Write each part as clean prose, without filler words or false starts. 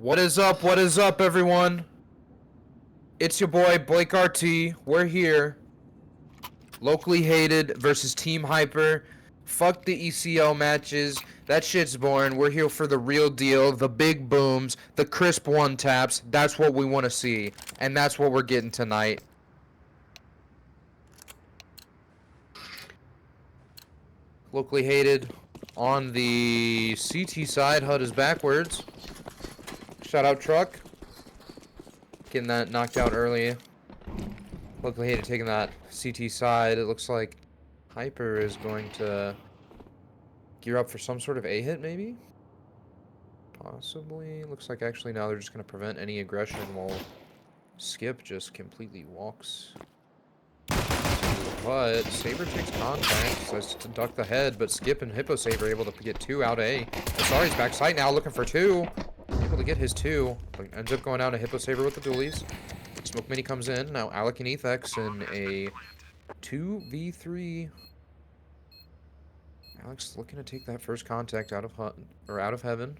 What is up? What is up, everyone? It's your boy, Blake RT. We're here. Locally hated versus Team Hyper. Fuck the ECO matches. That shit's boring. We're here for the real deal, the big booms, the crisp one taps. That's what we want to see. And that's what we're getting tonight. Locally hated on the CT side. HUD is backwards. Shout out Truck. Getting that knocked out early. Locally hated taking that CT side. It looks like Hyper is going to gear up for some sort of A hit, maybe? Possibly. Looks like actually now they're just going to prevent any aggression while Skip just completely walks. But Saber takes contact, says to duck the head, but Skip and Hippo Saber able to get two out A. Sorry's back sight now, looking for two. Able to get his two, but ends up going down to Hippo Saber with the dualies. Smoke Mini comes in, now Alec and Ethex in a 2v3. Alex looking to take that first contact out of heaven.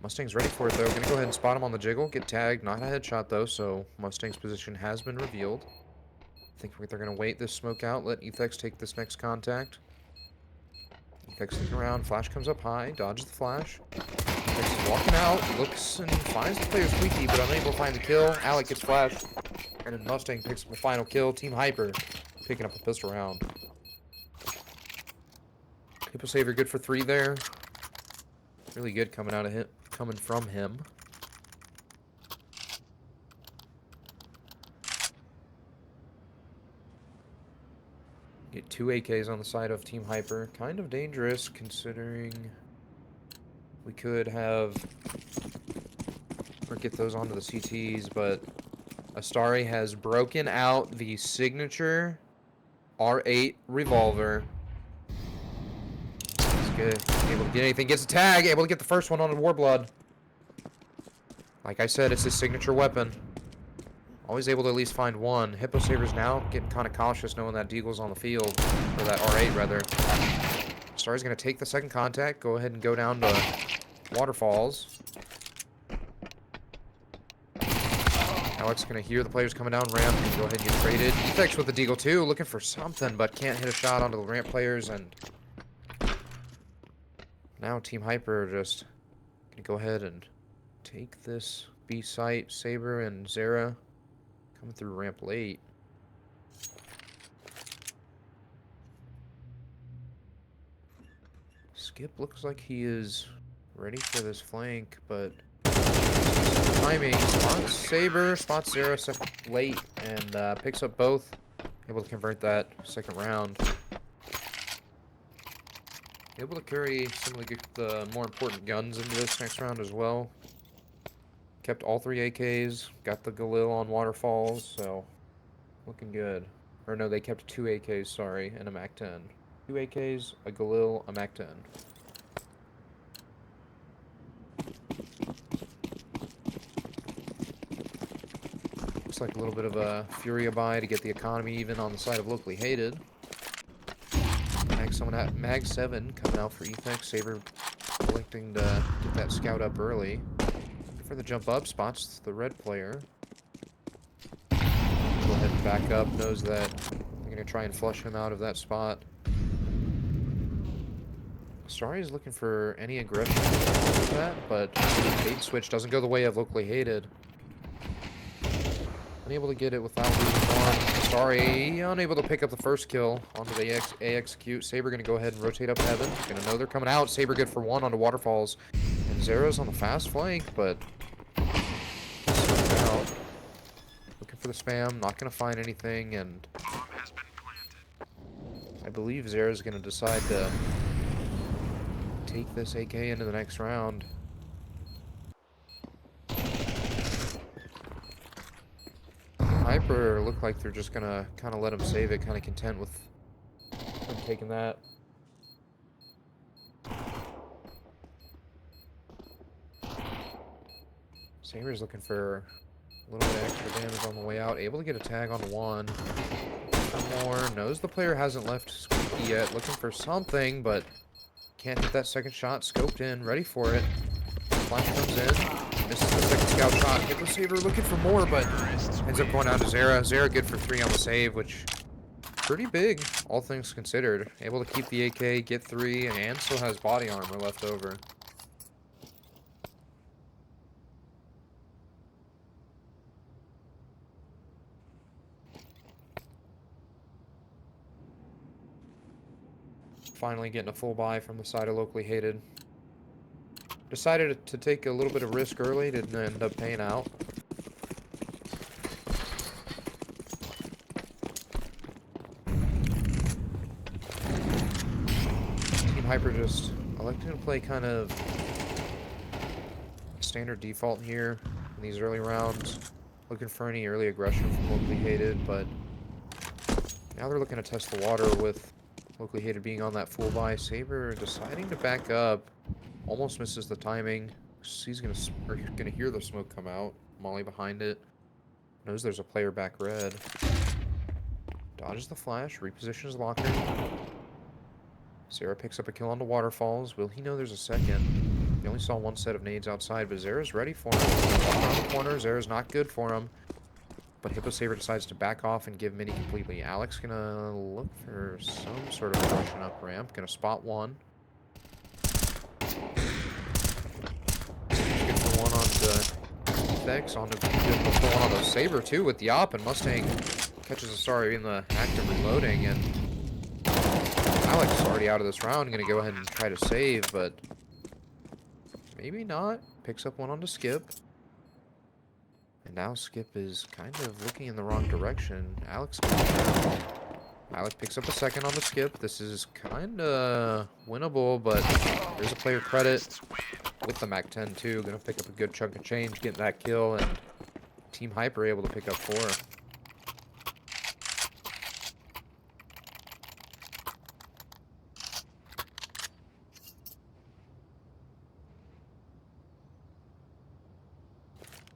Mustang's ready for it though. Gonna go ahead and spot him on the jiggle. Get tagged. Not a headshot though, so Mustang's position has been revealed. I think they're gonna wait this smoke out. Let Ethex take this next contact. Ethex looking around. Flash comes up high. Dodges the flash. Ethex is walking out. Looks and finds the player squeaky, but unable to find the kill. Alec gets flashed. And then Mustang picks up the final kill. Team Hyper picking up the pistol round. Hippo Saver good for 3 there. Really good coming from him. Get 2 AKs on the side of Team Hyper. Kind of dangerous considering we could have or get those onto the CTs, but Astari has broken out the signature R8 revolver. Good. Able to get anything. Gets a tag. Able to get the first one on the Warblood. Like I said, it's his signature weapon. Always able to at least find one. Hippo Saber's now getting kind of cautious knowing that Deagle's on the field. Or that R8, rather. Star's going to take the second contact. Go ahead and go down to Waterfalls. Alex going to hear the players coming down ramp and go ahead and get traded. Ethex with the Deagle too. Looking for something, but can't hit a shot onto the ramp players. And now Team Hyper just gonna go ahead and take this B site. Saber and Zera coming through ramp late. Skip looks like he is ready for this flank, but timing. Spots Saber, spots Zera late, and picks up both. Able to convert that second round. Able to carry some of the more important guns into this next round as well. Kept all 3 AKs. Got the Galil on Waterfalls, so looking good. Or no, they kept 2 AKs, sorry, and a MAC-10. 2 AKs, a Galil, a MAC-10. Looks like a little bit of a Furia buy to get the economy even on the side of locally hated. Someone at Mag 7 coming out for Ethex. Saber collecting to get that scout up early. For the jump up, spots the red player. Go ahead and back up, knows that they're going to try and flush him out of that spot. Starry is looking for any aggression with that, but bait switch doesn't go the way of locally hated. Unable to get it without losing one. Sorry, unable to pick up the first kill onto the A execute. Saber gonna go ahead and rotate up heaven. Gonna know they're coming out. Saber good for 1 onto Waterfalls. And Zera's on the fast flank, but out. Looking for the spam, not gonna find anything, and I believe Zera's gonna decide to take this AK into the next round. Hyper look like they're just gonna kind of let him save it, kind of content with him taking that. Saber's looking for a little bit extra damage on the way out. Able to get a tag on one. One more. Knows the player hasn't left Squeaky yet. Looking for something, but can't hit that second shot. Scoped in, ready for it. Flash comes in. Misses the second scout shot. Hit the saver looking for more, but ends up going down to Zera. Zera good for 3 on the save, which pretty big, all things considered. Able to keep the AK, get 3, and still has body armor left over. Finally getting a full buy from the side of locally hated. Decided to take a little bit of risk early, didn't end up paying out. Team Hyper just elected to play kind of standard default here in these early rounds. Looking for any early aggression from locally hated, but now they're looking to test the water with locally hated being on that full buy. Saber deciding to back up. Almost misses the timing. He's gonna hear the smoke come out. Molly behind it. Knows there's a player back red. Dodges the flash. Repositions locker. Zera picks up a kill on the waterfalls. Will he know there's a second? He only saw one set of nades outside, but Zera's ready for him. Around the corner. Zera's not good for him. But Hippo Saber decides to back off and give Mini completely. Alex gonna look for some sort of Russian up ramp. Gonna spot one. Good for one on the effects. On the good for one on the Saber too with the op, and Mustang catches a sorry in the act of reloading, and Alex is already out of this round. Gonna go ahead and try to save, but maybe not. Picks up one on the Skip. And now Skip is kind of looking in the wrong direction. Alex picks up a second on the Skip. This is kind of winnable, but there's a player credit with the MAC-10 too. Gonna pick up a good chunk of change, getting that kill, and Team Hyper able to pick up 4.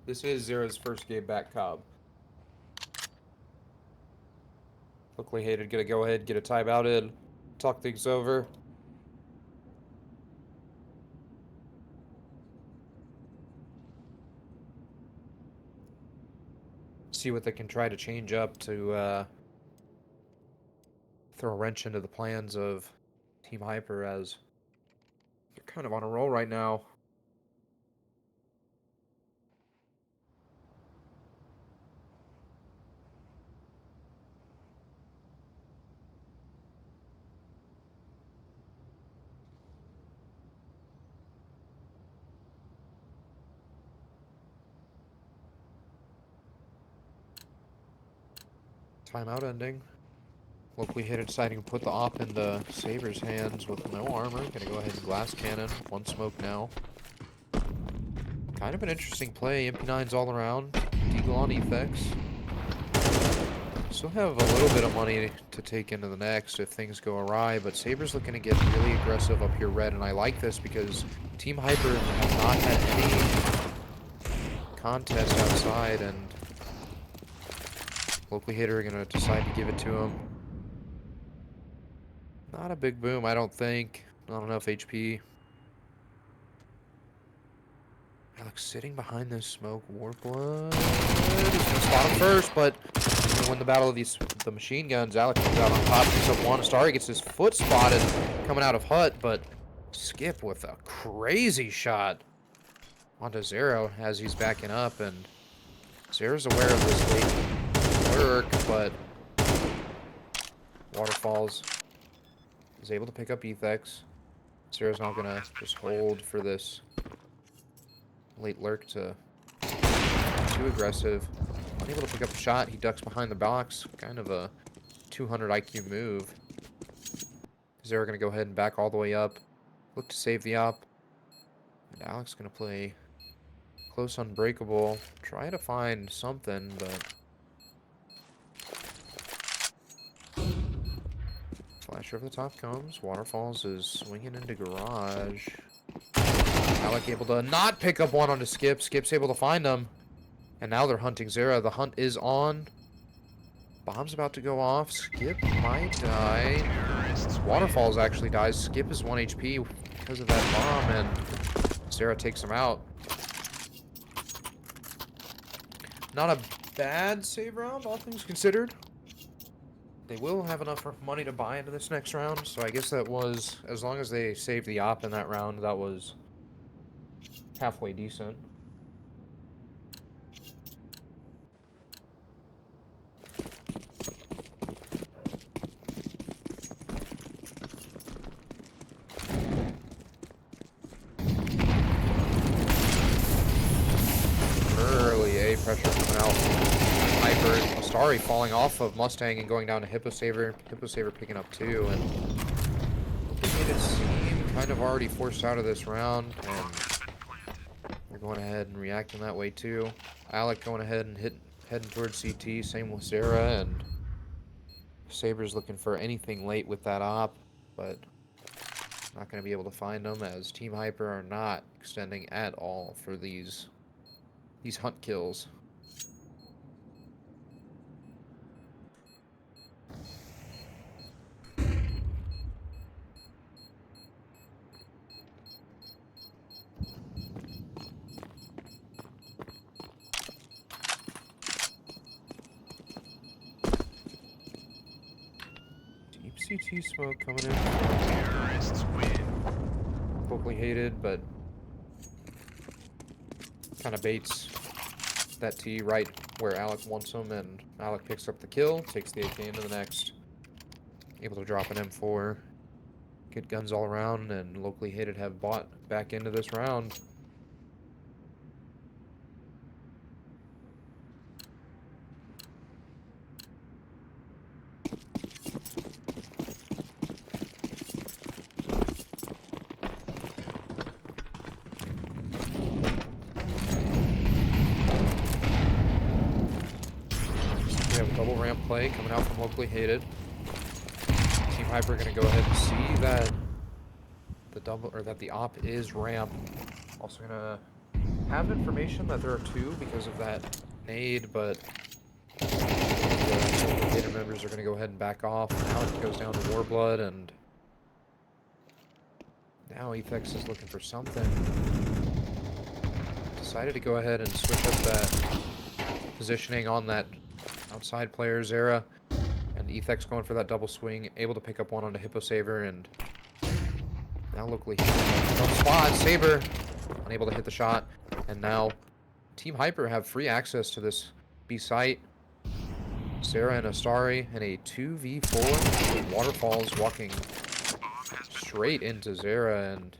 This is Zera's first game back Cobb. Locally hated, gonna go ahead, get a timeout in, talk things over. See what they can try to change up to throw a wrench into the plans of Team Hyper, as they're kind of on a roll right now. Timeout ending. Locally hit deciding to put the op in the Saber's hands with no armor. Gonna go ahead and blast cannon. One smoke now. Kind of an interesting play. MP9's all around. Deagle on effects. Still have a little bit of money to take into the next if things go awry, but Saber's looking to get really aggressive up here red, and I like this because Team Hyper have not had any contest outside, and locally hitter are gonna decide to give it to him. Not a big boom, I don't think. Not enough HP. Alex sitting behind this smoke. Warblood. He's gonna spot him first, but he's gonna win the battle of the machine guns. Alex comes out on top, picks up one. Starry gets his foot spotted coming out of hut, but Skip with a crazy shot onto Zero as he's backing up, and Zero's aware of this late lurk, but Waterfalls is able to pick up Ethex. Zero's not gonna just hold for this late lurk to too aggressive. Unable to pick up a shot. He ducks behind the box. Kind of a 200 IQ move. Zero gonna go ahead and back all the way up. Look to save the op. And Alex gonna play close unbreakable. Try to find something, but flash over the top comes. Waterfalls is swinging into garage. Alec able to not pick up one onto Skip. Skip's able to find him. And now they're hunting Zera. The hunt is on. Bomb's about to go off. Skip might die. Waterfalls actually dies. Skip is 1 HP because of that bomb. And Sarah takes him out. Not a bad save round, all things considered. They will have enough money to buy into this next round, so I guess that was, as long as they saved the op in that round, that was halfway decent. Early A pressure coming out. Hyper. Astari falling off of Mustang and going down to Hippo Saver. Hippo Saver picking up 2, and made it seem kind of already forced out of this round, and they're going ahead and reacting that way too. Alec going ahead and heading towards CT, same with Sarah, and Saber's looking for anything late with that op, but not going to be able to find them, as Team Hyper are not extending at all for these hunt kills. Deep CT smoke coming in. Terrorists win. Vocally hated, but kind of baits that T right where Alec wants him, and Alec picks up the kill, takes the AK into the next. Able to drop an M4, get guns all around, and locally hated have bought back into this round. We have a double ramp play coming out from locally hated. Team Hyper gonna go ahead and see that the op is ramp. Also gonna have information that there are 2 because of that nade, but the hated members are gonna go ahead and back off. Now it goes down to Warblood, and now Efex is looking for something. Decided to go ahead and switch up that positioning on that outside player Zera, and Efex going for that double swing, able to pick up one onto Hippo Saver, and now locally no spot. Saber unable to hit the shot, and now Team Hyper have free access to this B site. Sarah and Astari in a 2v4 with Waterfalls walking straight into Zera, and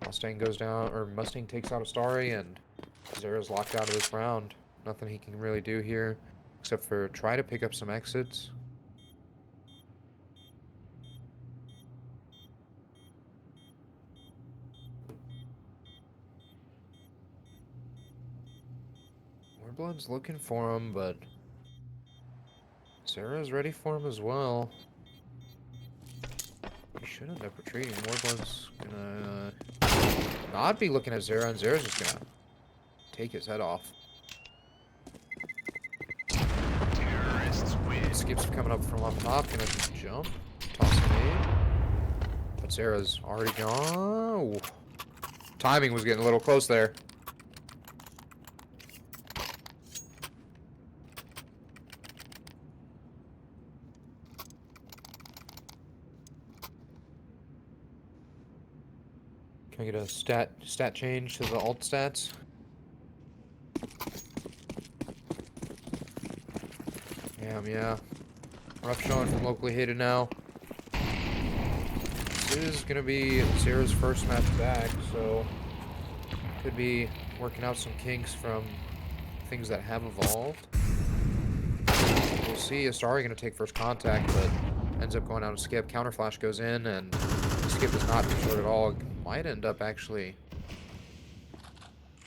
Mustang goes down, or Mustang takes out Astari, and Zera's locked out of this round. Nothing he can really do here, except for try to pick up some exits. Warblood's looking for him, but Sarah's ready for him as well. He should end up retreating. Warblood's gonna not be looking at Zera, and Zera's just gonna take his head off. Skips coming up from up top, gonna jump, toss an aid. But Sarah's already gone. Ooh. Timing was getting a little close there. Can I get a stat change to the alt stats? Yeah. Rough showing from locally hated now. This is gonna be Sarah's first match back, so could be working out some kinks from things that have evolved. We'll see. Astari gonna take first contact, but ends up going down to Skip. Counterflash goes in, and Skip is not short at all. Might end up actually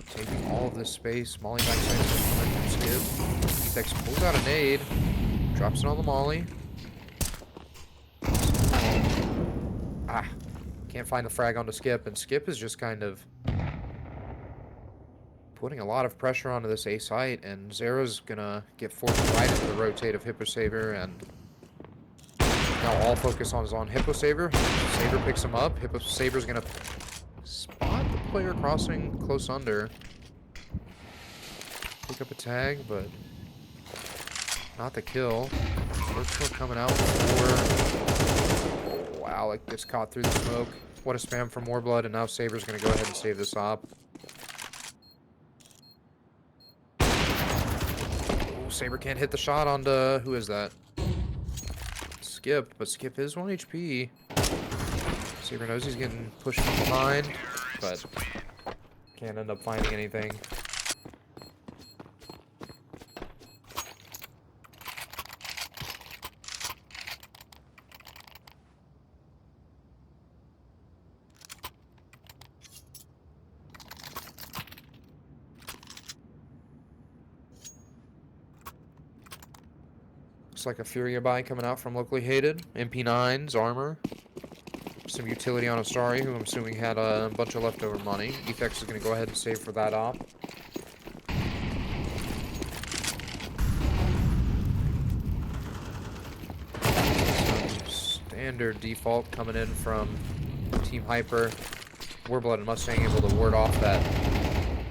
taking all of this space. Molly backside coming from Skip. Efex pulls out a nade, drops it on the Molly. Can't find the frag onto Skip, and Skip is just kind of putting a lot of pressure onto this A site, and Zera's gonna get forced right into the rotate of Hippo Saver, and now all focus is on Hippo Saver. Saver picks him up. Hippo Saver's gonna Spot the player crossing close under. Pick up a tag, but not the kill. First coming out for... Oh, Alec gets caught through the smoke. What a spam for more blood, and now Saber's going to go ahead and save this op. Oh, Saber can't hit the shot onto... Who is that? Skip, but Skip is 1 HP. Saber knows he's getting pushed from behind, but can't end up finding anything. Looks like a Furia buy coming out from Locally Hated. MP9's armor. Some utility on Astari, who I'm assuming had a bunch of leftover money. Efex is going to go ahead and save for that op. Some standard default coming in from Team Hyper. Warblood and Mustang able to ward off that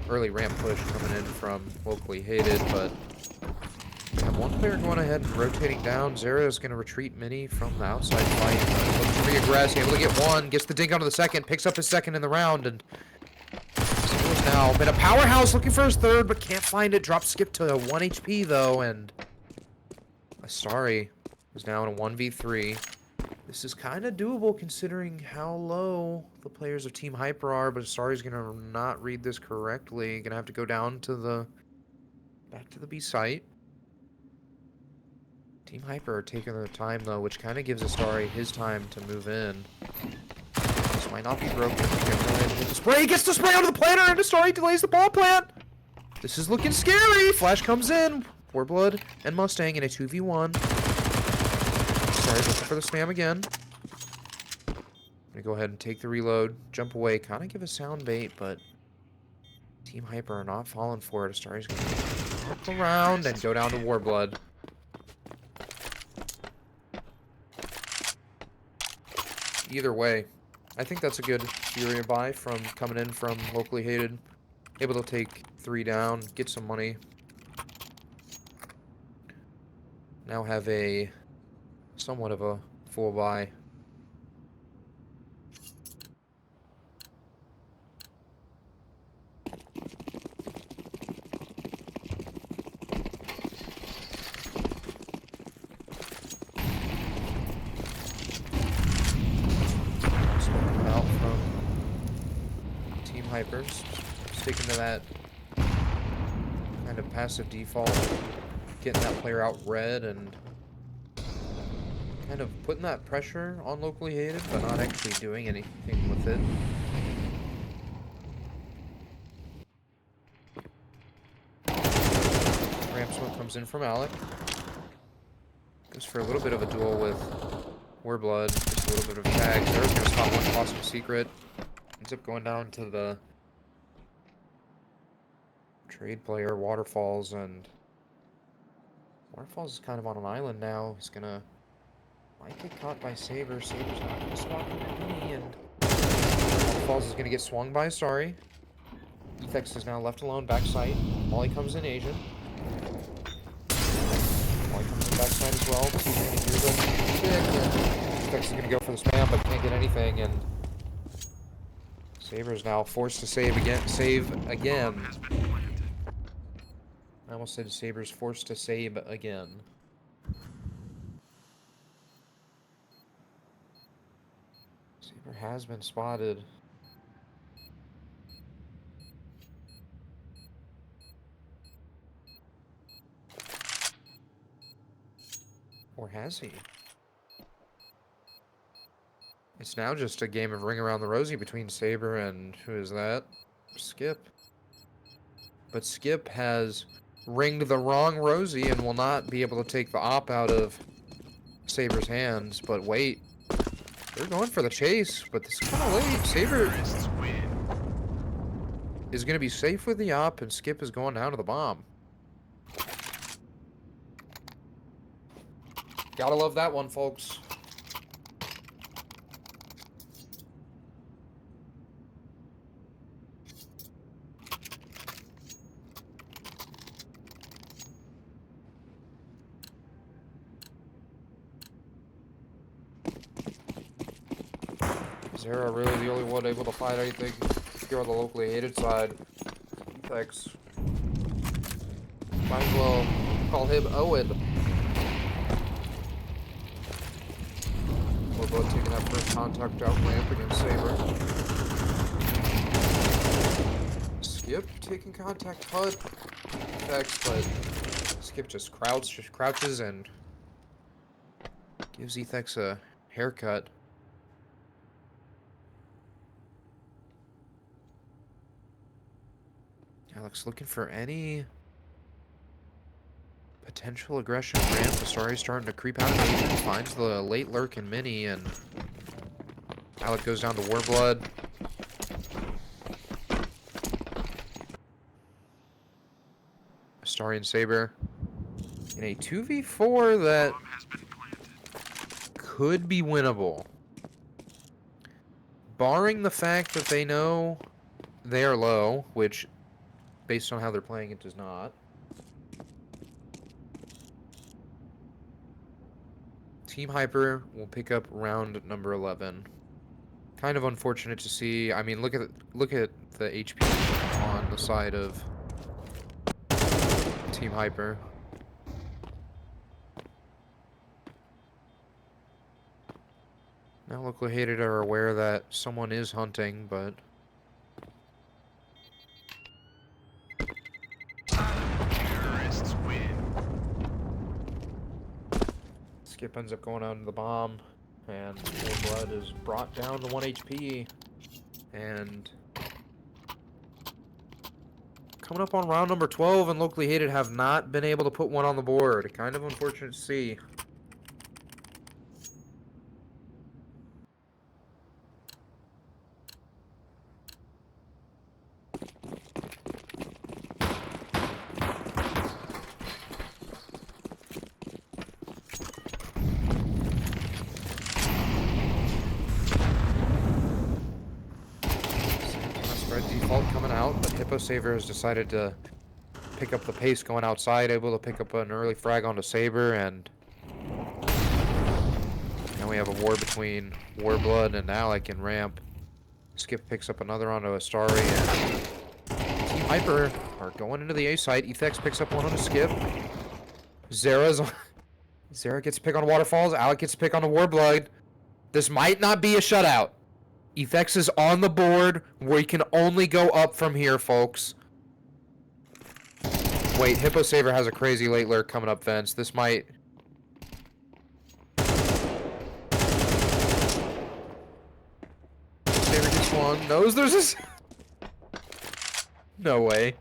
early ramp push coming in from Locally Hated, but have one player going ahead and rotating down. Zera is going to retreat Mini from the outside fight. Looks to be aggressive, able to get one, gets the dink onto the second, picks up his second in the round, and Skip's now been a powerhouse looking for his third, but can't find it. Drops Skip to 1 HP though, and Astari is now in a 1v3. This is kind of doable considering how low the players of Team Hyper are, but Astari's going to not read this correctly. Going to have to go down to the back to the B site. Team Hyper are taking their time, though, which kind of gives Astari his time to move in. This might not be broken. The spray, he gets the spray onto the planter, and Astari delays the ball plant! This is looking scary! Flash comes in. Warblood and Mustang in a 2v1. Astari's looking for the spam again. I'm gonna go ahead and take the reload, jump away, kind of give a sound bait, but Team Hyper are not falling for it. Astari's gonna hop around and go down to Warblood. Either way, I think that's a good Furia buy from coming in from Locally Hated. Able to take 3 down, get some money. Now have a somewhat of a full buy. Hypers, sticking to that kind of passive default, getting that player out red and kind of putting that pressure on Locally Hated, but not actually doing anything with it. Ramp smoke comes in from Alec. Goes for a little bit of a duel with Warblood, just a little bit of tag. There's going to spot one possible secret. Ends up going down to the trade player, Waterfalls, and Waterfalls is kind of on an island now. He's gonna might get caught by Saber. Saber's not gonna swap into me, and Waterfalls is gonna get swung by Astari. Efex is now left alone backside. Molly comes in Asian. Molly comes in backside as well. He's gonna hear the Efex is gonna go for the spam, but can't get anything, and Saber's now forced to save again. I almost said Saber's forced to save again. Saber has been spotted. Or has he? It's now just a game of Ring Around the Rosie between Saber and, who is that? Skip. But Skip has ringed the wrong Rosie and will not be able to take the op out of Saber's hands. But wait, they're going for the chase, but this is kind of late. Saber is going to be safe with the op, and Skip is going down to the bomb. Gotta love that one, folks. Zara really the only one able to find anything here on the locally hated side. Thanks. Might as well call him Owen. We're both taking that first contact out ramp against Saber. Skip taking contact HUD. Thanks, but Skip just crouches and gives Ethex a haircut. Alex looking for any potential aggression ramp. Asari's starting to creep out of Asian. Finds the late lurk and mini, and Alec goes down to Warblood. Astari and Saber in a 2v4 that could be winnable. Barring the fact that they know they are low, which, based on how they're playing, it does not. Team Hyper will pick up round number 11. Kind of unfortunate to see. I mean, look at the HP on the side of Team Hyper. Now locally hated are aware that someone is hunting, but terrorists win. Skip ends up going out into the bomb, and Blood is brought down to 1 HP. And coming up on round number 12, and locally hated have not been able to put one on the board. Kind of unfortunate to see. Spread default coming out, but Hippo Saver has decided to pick up the pace going outside, able to pick up an early frag onto Saber, and now we have a war between Warblood and Alec in ramp. Skip picks up another onto Astari, and Team Hyper are going into the A site. Ethex picks up one on a Skip. Zara gets to pick on Waterfalls. Alec gets to pick on the Warblood. This might not be a shutout. Ethex is on the board. We can only go up from here, folks. Wait, Hippo Saver has a crazy late lurk coming up fence. This might... Saver gets one. Knows there's a... No way.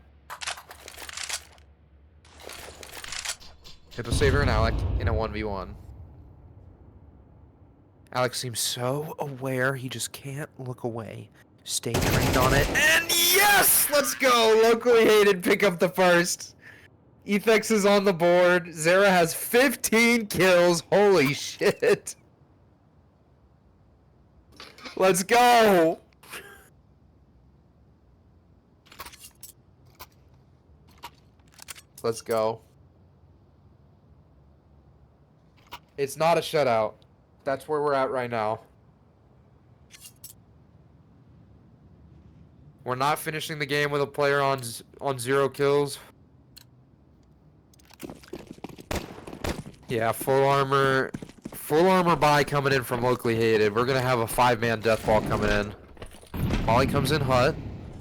Hippo Saver and Alec in a 1v1. Alex seems so aware, he just can't look away. Stay trained on it, and yes! Let's go! Locally hated, pick up the first. Ethex is on the board. Zara has 15 kills. Holy shit. Let's go! Let's go. It's not a shutout. That's where we're at right now. We're not finishing the game with a player on 0 kills. Yeah, full armor buy coming in from locally hated. We're gonna have a 5-man death ball coming in. Molly comes in hut.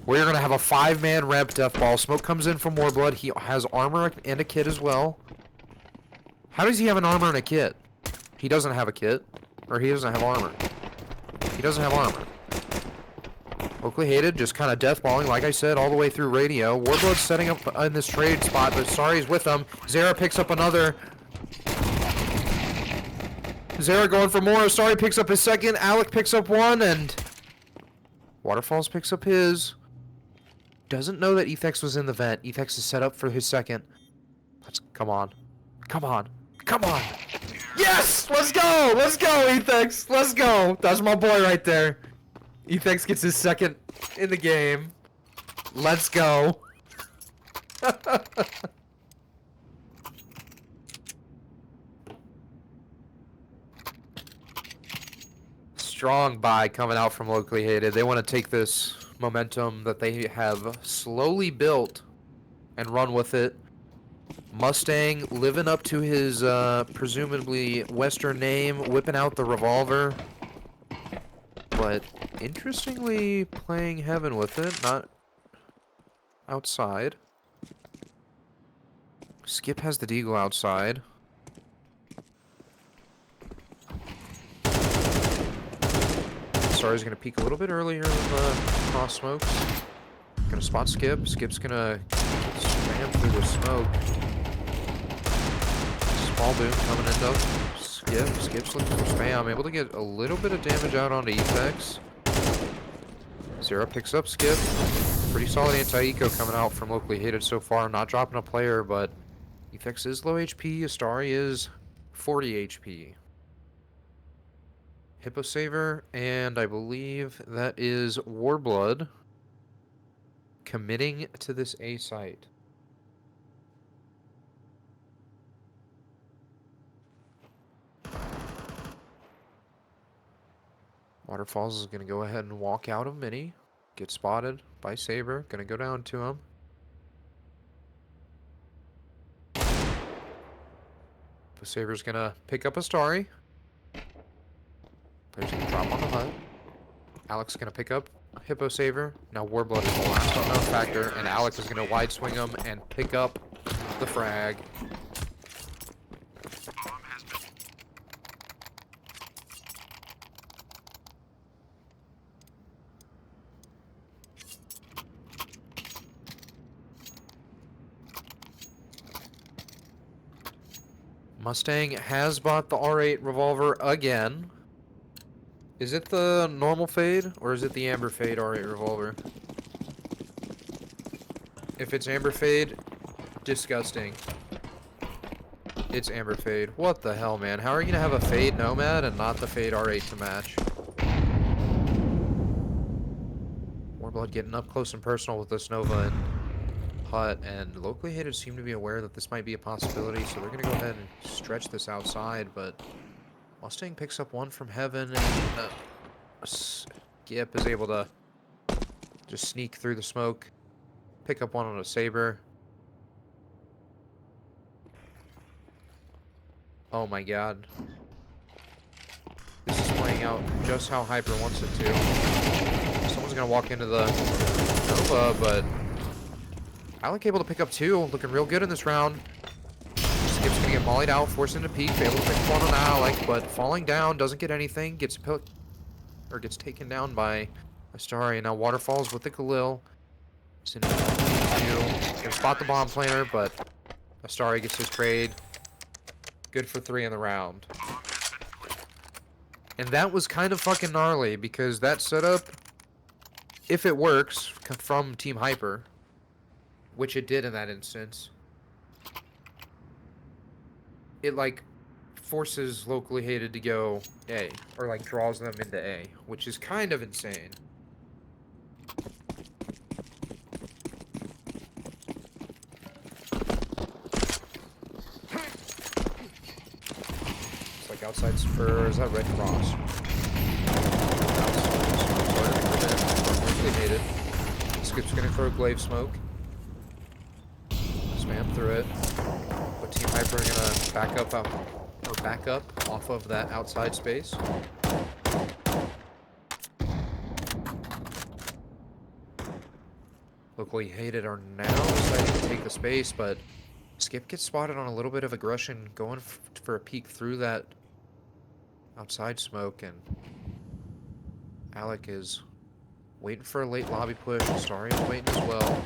We're gonna have a 5-man ramp death ball. Smoke comes in from Warblood. He has armor and a kit as well. How does he have an armor and a kit? He doesn't have a kit. Or he doesn't have armor. He doesn't have armor. Locally hated, just kind of deathballing, like I said, all the way through radio. Warblood's setting up in this trade spot, but Sari's with him. Zara picks up another. Zara going for more. Sari picks up his second. Alec picks up one, and Waterfalls picks up his. Doesn't know that Ethex was in the vent. Ethex is set up for his second. Come on. Come on. Come on. Yes! Let's go! Let's go, Ethex! Let's go! That's my boy right there. Ethex gets his second in the game. Let's go. strong buy coming out from Locally Hated. They want to take this momentum that they have slowly built and run with it. Mustang living up to his presumably Western name, whipping out the revolver. But interestingly, playing Heaven with it, not outside. Skip has the deagle outside. Star's gonna peek a little bit earlier in the cross smokes. Gonna spot Skip. Skip's gonna spam through the smoke. Small boom coming into Skip. Skip's looking for spam. Able to get a little bit of damage out onto Efex. Zero picks up Skip. Pretty solid anti-eco coming out from Locally Hated so far. Not dropping a player, but Efex is low HP. Astari is 40 HP. Hippo Saver, and I believe that is Warblood committing to this A site. Waterfalls is going to go ahead and walk out of Mini. Get spotted by Saber. Going to go down to him. Saber's going to pick up a Starry. Player's going to drop on the hut. Alex is going to pick up Hippo Saver. Now Warblood is the last unknown factor, and Alex is going to wide swing him and pick up the frag. Mustang has bought the R8 revolver again. Is it the normal fade, or is it the amber fade R8 revolver? If it's amber fade, disgusting. It's amber fade. What the hell, man? How are you gonna have a fade Nomad and not the fade R8 to match? Warblood getting up close and personal with this Nova and Hut, and Locally Hated seem to be aware that this might be a possibility, so they're gonna go ahead and stretch this outside, but Mustang picks up one from Heaven, and Skip is able to just sneak through the smoke, pick up one on a Saber. Oh my god. This is playing out just how Hyper wants it to. Someone's gonna walk into the Nova, but Alec able to pick up two, looking real good in this round. Skip's gonna get mollied out, forced into peek, able to pick one on Alec, but falling down, doesn't get anything, gets taken down by Astari. Now Waterfalls with the Khalil. It's in gonna spot the bomb planter, but Astari gets his trade. Good for 3 in the round. And that was kind of fucking gnarly, because that setup, if it works from Team Hyper, which it did in that instance, it like forces Locally Hated to go A, or like draws them into A, which is kind of insane. It's like outside for, is that Red Cross? Locally Hated. Skip's gonna throw Glaive Smoke. Spam through it. But Team Hyper are gonna back up off of that outside space. Locally Hated are now deciding to take the space, but Skip gets spotted on a little bit of aggression, going for a peek through that outside smoke, and Alec is waiting for a late lobby push. Starry is waiting as well.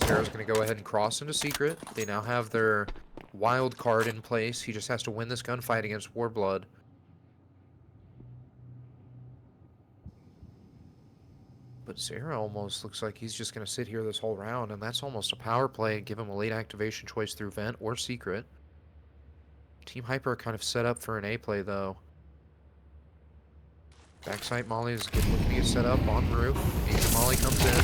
Sarah's going to go ahead and cross into Secret. They now have their wild card in place. He just has to win this gunfight against Warblood. But Sarah almost looks like he's just going to sit here this whole round, and that's almost a power play and give him a late activation choice through Vent or Secret. Team Hyper kind of set up for an A play, though. Backside Molly is looking to get set up on roof. Major Molly comes in.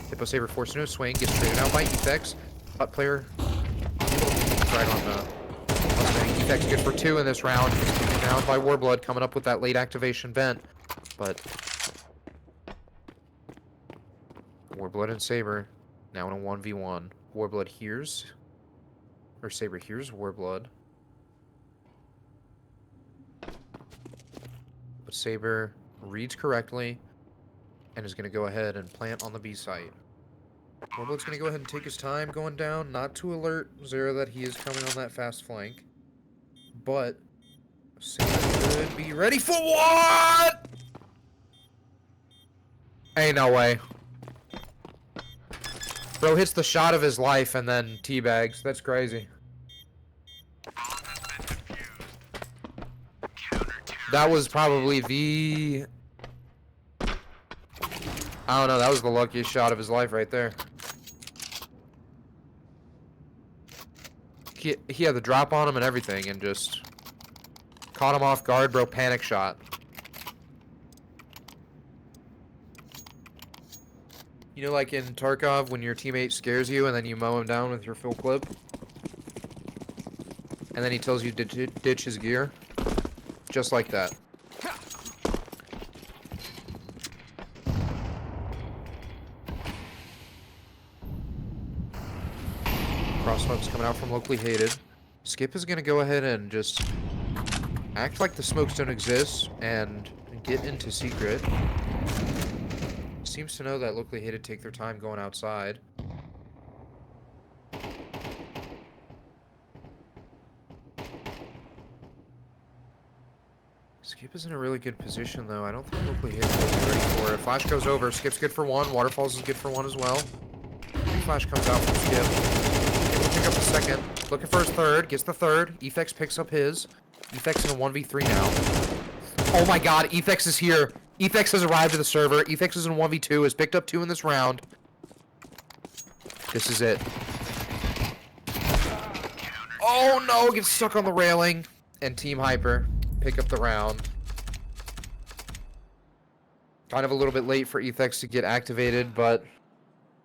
Hippo Saber forced into a swing, gets traded out by Efex. Hut player right on the Mustang. Efect's good for 2 in this round. He's taken down by Warblood, coming up with that late activation vent. But Warblood and Saber now in a 1v1. Warblood hears, or Saber hears Warblood. But Saber reads correctly and is going to go ahead and plant on the B site. Warblood's going to go ahead and take his time going down, not to alert Zera that he is coming on that fast flank. But Saber could be ready for what? Ain't no way. Bro hits the shot of his life and then teabags. That's crazy. That was probably the... I don't know, that was the luckiest shot of his life right there. He had the drop on him and everything and just caught him off guard, bro. Panic shot. You know, like in Tarkov, when your teammate scares you and then you mow him down with your full clip? And then he tells you to ditch his gear? Just like that. Crossweb's coming out from locally hated. Skip is going to go ahead and just act like the smokes don't exist and get into secret. Seems to know that locally hated take their time going outside. Skip is in a really good position, though. I don't think locally hated will be ready for it. Flash goes over. Skip's good for 1. Waterfalls is good for 1 as well. Flash comes out from Skip. Able to pick up the second. Looking for his third. Gets the third. Efex picks up his. Efex in a 1v3 now. Oh my god, Efex is here. Efex has arrived to the server. Efex is in 1v2. Has picked up 2 in this round. This is it. Oh no, gets stuck on the railing. And Team Hyper pick up the round. Kind of a little bit late for Efex to get activated, but